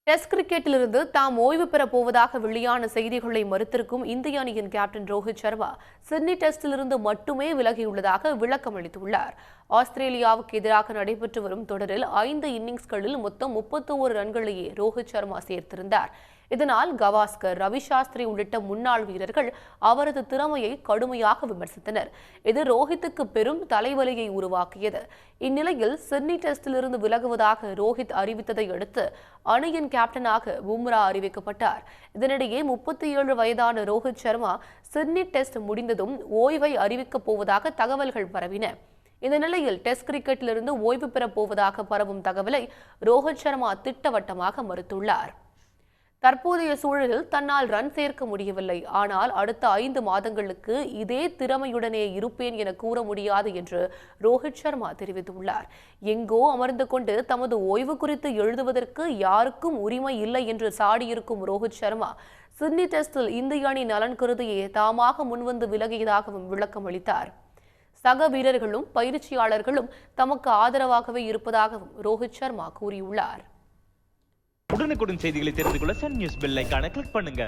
Test கிரிக்கெட்டிலிருந்து தாம் ஓய்வு பெறப் போவதாக வெளியான செய்திகளை மறுத்திருக்கும் இந்திய அணியின் கேப்டன் ரோஹித் சர்மா சிட்னி டெஸ்டிலிருந்து மட்டுமே விலகியுள்ளதாக விளக்கம் அளித்துள்ளார். ஆஸ்திரேலியாவுக்கு எதிராக நடைபெற்று வரும் தொடரில் 5 இன்னிங்ஸ்களில் மொத்தம் 31 ரன்களையே ரோஹித் சர்மா சேர்த்திருந்தார். இதனால் கவாஸ்கர், ரவி சாஸ்திரி உள்ளிட்ட முன்னாள் வீரர்கள் அவரது திறமையை கடுமையாக விமர்சித்தனர். இது ரோஹித்துக்கு பெரும் தலைவலியை உருவாக்கியது. இந்நிலையில் சிட்னி டெஸ்டிலிருந்து விலகுவதாக ரோஹித் அறிவித்ததை அடுத்து அணியின் கேப்டனாக பும்ரா அறிவிக்கப்பட்டார். இதனிடையே 37 வயதான ரோஹித் சர்மா சிட்னி டெஸ்ட் முடிந்ததும் ஓய்வை அறிவிக்கப் போவதாக தகவல்கள் பரவின. இந்த நிலையில் டெஸ்ட் கிரிக்கெட்டிலிருந்து ஓய்வு பெறப் போவதாக பரவும் தகவலை ரோஹித் சர்மா திட்டவட்டமாக மறுத்துள்ளார். தற்போதைய சூழலில் தன்னால் ரன் சேர்க்க முடியவில்லை, ஆனால் அடுத்த 5 மாதங்களுக்கு இதே திறமையுடனே இருப்பேன் என கூற முடியாது என்று ரோஹித் சர்மா தெரிவித்துள்ளார். எங்கோ அமர்ந்து கொண்டு தமது ஓய்வு குறித்து எழுதுவதற்கு யாருக்கும் உரிமை இல்லை என்று சாடியிருக்கும் ரோஹித் சர்மா சிட்னி டெஸ்டில் இந்திய அணி நலன் கருதியே தாமாக முன்வந்து விலகியதாகவும் விளக்கம் அளித்தார். சக வீரர்களும் பயிற்சியாளர்களும் தமக்கு ஆதரவாகவே இருப்பதாகவும் ரோஹித் சர்மா கூறியுள்ளார். உடனுக்குடன் செய்திகளை தெரிந்து கொள்ள சன் நியூஸ் பெல் ஐகானை கிளிக் பண்ணுங்க.